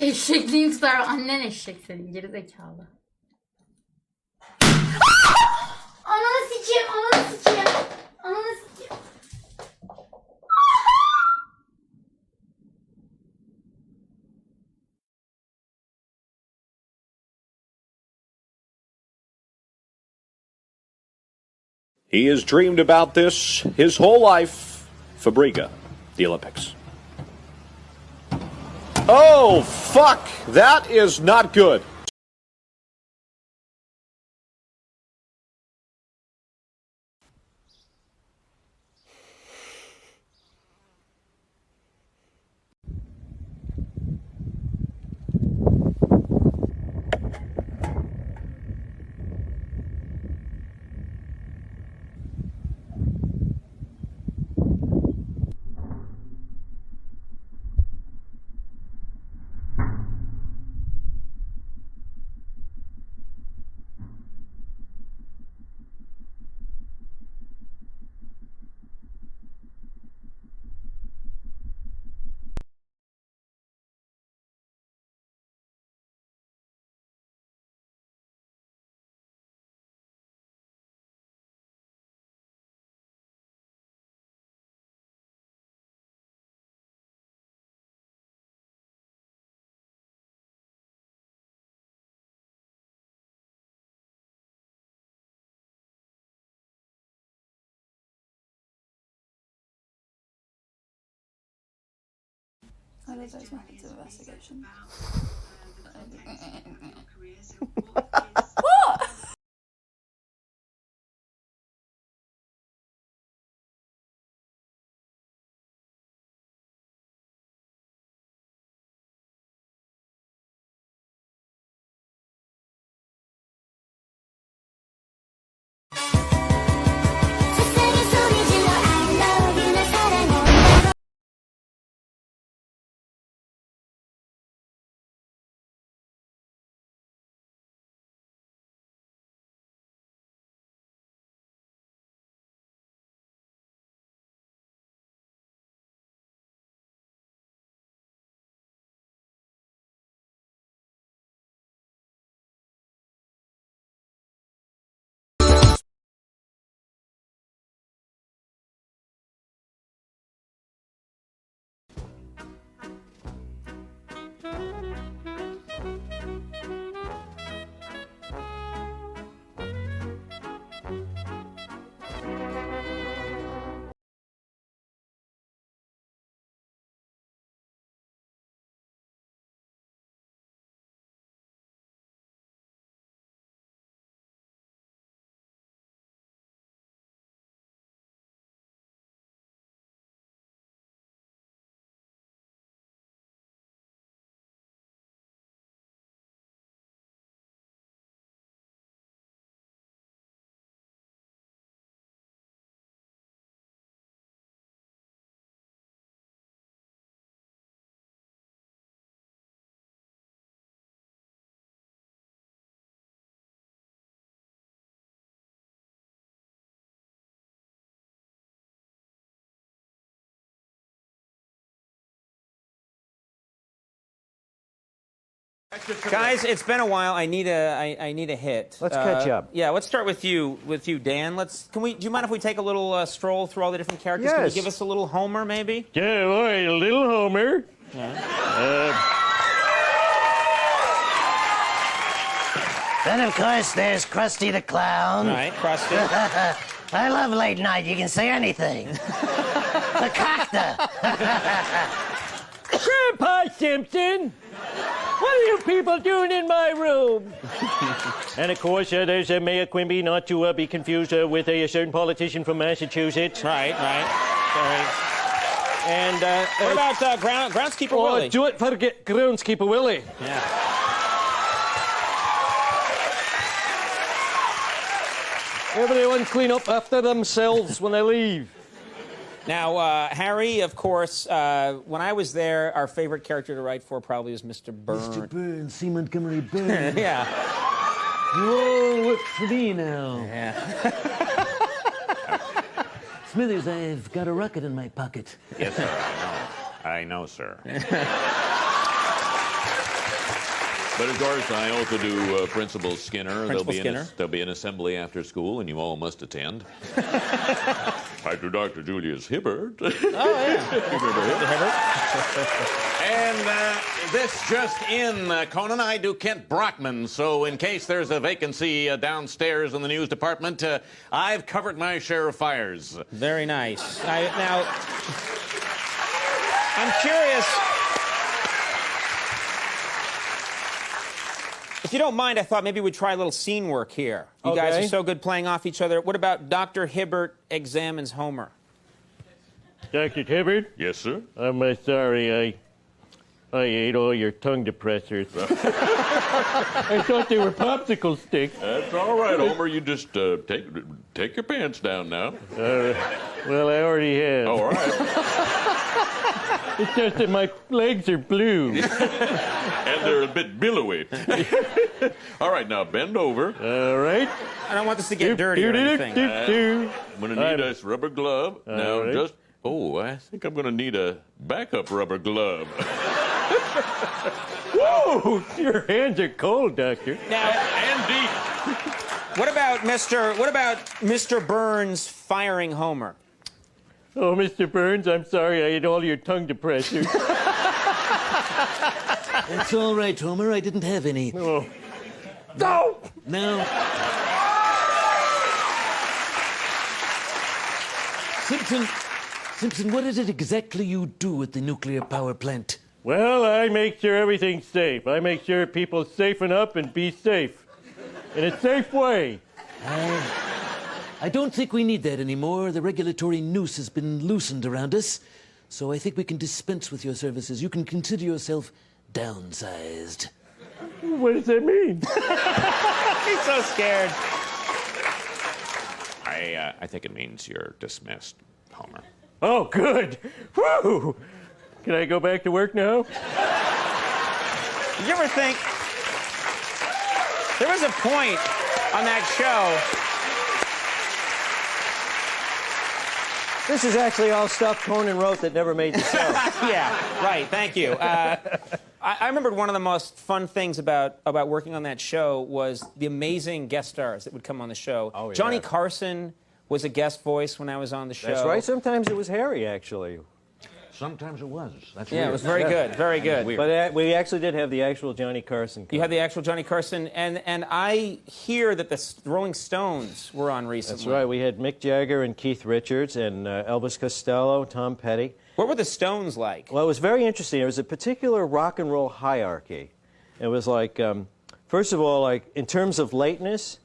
Eşekliğin tutar. Annen eşek senin gerizekalı. Ananı sikeyim, ananı sikeyim. Ananı sikeyim. He has dreamed about this his whole life. Fabriga, the Olympics. Oh, fuck! That is not good. How does those methods of investigation? What? Guys, it's been a while. I need a hit. Let's catch up. Yeah, let's start with you, Dan. Do you mind if we take a little stroll through all the different characters? Yes. Can you give us a little Homer, maybe? Yeah, all right, a little Homer. Then, of course, there's Krusty the Clown. All right, Krusty. I love late night. You can say anything. The cacta. Grandpa Simpson! What are you people doing in my room? And of course, there's Mayor Quimby, not to be confused with a certain politician from Massachusetts. Right. Sorry. And What about Groundskeeper Willie? Do it for Groundskeeper Willie. Yeah. Everyone clean up after themselves when they leave. Now, Harry, of course, when I was there, our favorite character to write for probably is Mr. Burns. Mr. Burns, C. Montgomery Burns. Yeah. You all work for me now. Yeah. Smithers, I've got a rocket in my pocket. Yes, sir, I know. I know, sir. But of course, I also do Principal Skinner. Principal Skinner. There'll be an assembly after school, and you all must attend. I do Dr. Julius Hibbert. Oh, yeah. Dr. Hibbert. And this just in, Conan, I do Kent Brockman, so in case there's a vacancy downstairs in the news department, I've covered my share of fires. Very nice. Now, I'm curious. If you don't mind, I thought maybe we'd try a little scene work here. You guys are so good playing off each other. What about Dr. Hibbert examines Homer? Dr. Hibbert? Yes, sir? I'm sorry, I ate all your tongue depressors. I thought they were popsicle sticks. That's all right, Homer. You just take your pants down now. Well, I already have. All right. It's just that my legs are blue. And they're a bit billowy. All right, now bend over. All right. I don't want this to get dirty or anything. I'm going to need a rubber glove. Now, right. just... Oh, I think I'm going to need a backup rubber glove. Whoa! Your hands are cold, Doctor. Now, Andy! what about Mr. Burns firing Homer? Oh, Mr. Burns, I'm sorry I ate all your tongue depressors. That's all right, Homer. I didn't have any. Oh. No! No. Simpson, what is it exactly you do at the nuclear power plant? Well, I make sure everything's safe. I make sure people safen up and be safe. In a safe way. I don't think we need that anymore. The regulatory noose has been loosened around us, so I think we can dispense with your services. You can consider yourself downsized. What does that mean? He's so scared. I think it means you're dismissed, Homer. Oh, good. Woo! Can I go back to work now? Did you ever think there was a point on that show? This is actually all stuff Conan wrote that never made the show. Yeah, right. Thank you. I remembered one of the most fun things about working on that show was the amazing guest stars that would come on the show. Oh, yeah. Johnny Carson was a guest voice when I was on the show. That's right. Sometimes it was Harry, actually. Sometimes it was. That's Yeah, weird. it was very good. Very good. But we actually did have the actual Johnny Carson. You had the actual Johnny Carson, and I hear that the Rolling Stones were on recently. That's right. We had Mick Jagger and Keith Richards and Elvis Costello, Tom Petty. What were the Stones like? Well, it was very interesting. There was a particular rock and roll hierarchy. It was like, first of all, like in terms of lateness,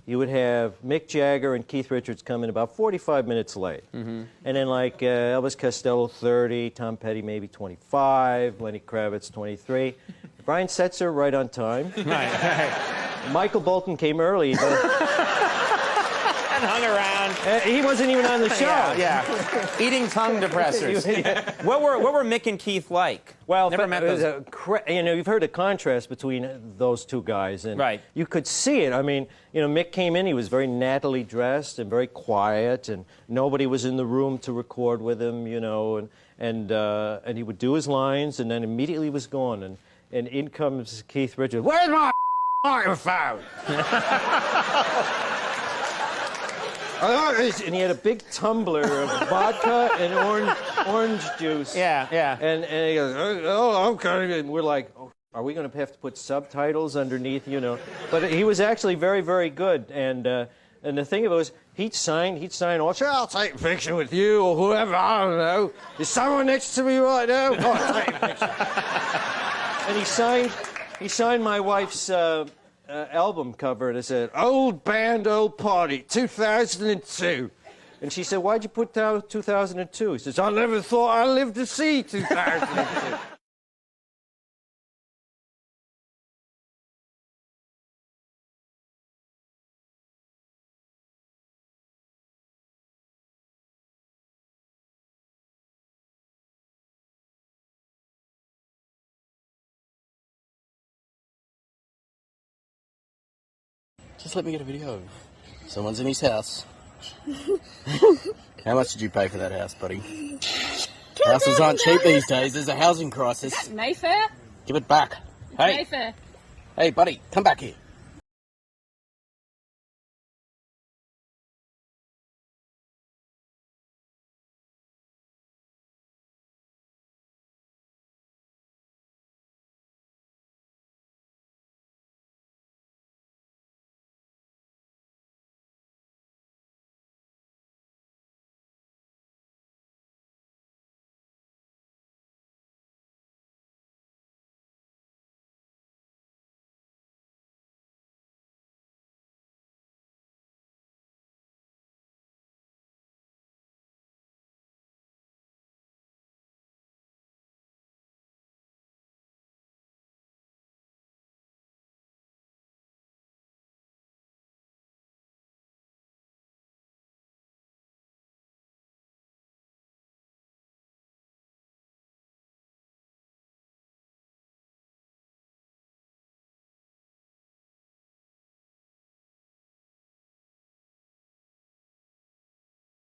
you would have Mick Jagger and Keith Richards come in about 45 minutes late. Mm-hmm. And then like Elvis Costello, 30, Tom Petty maybe 25, Lenny Kravitz, 23. Brian Setzer, right on time. Right. Michael Bolton came early, but... And hung around. He wasn't even on the show. Yeah. Eating tongue depressors. What were Mick and Keith like? Well, never met those. You've heard the contrast between those two guys, and right. You could see it. I mean, Mick came in; he was very nattily dressed and very quiet, and nobody was in the room to record with him, and he would do his lines, and then immediately was gone, and in comes Keith Richards. Where's my microphone? And he had a big tumbler of vodka and orange juice. Yeah. And he goes, oh, okay. And we're like, oh, are we going to have to put subtitles underneath, But he was actually very, very good. And the thing of it was, he'd sign, sure, I'll take a picture with you or whoever, I don't know. Is someone next to me right now? Oh, I'll take a picture. And he signed my wife's... album cover, and it said, Old Band, Old Party, 2002. And she said, why'd you put down 2002? He says, I never thought I'd live to see 2002. Just let me get a video. Someone's in his house. How much did you pay for that house, buddy? Houses aren't cheap these days. There's a housing crisis. Mayfair? Give it back. Hey. Mayfair. Hey, buddy, come back here.